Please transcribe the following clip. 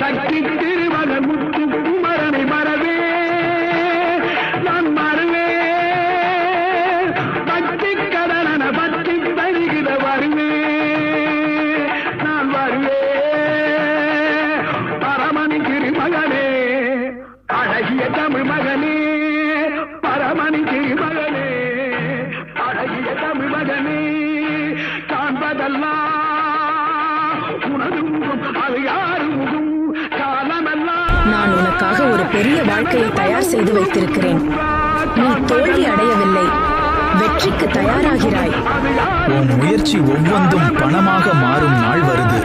சக்தி திருமகன் முத்து குமரனை மறவே நான் மறவே பக்தி கடன பக்தி தருகிற வருவே நான் வருவே பரமணி திருமகனே அழகிய தமிழ் மகனே பரமணி திருமகனே அழகிய தமிழ் மகனே காண்பதெல்லாம் உனது முகம் அது யாரு முகம் காலமெல்லாம் நான் உனக்காக ஒரு பெரிய வாழ்க்கையை தயார் செய்து வைத்திருக்கிறேன். நீ தோல்வி அடையவில்லை, வெற்றிக்கு தயாராகிறாய். உன் முயற்சி ஒவ்வொன்றும் பணமாக மாறும் நாள் வருது.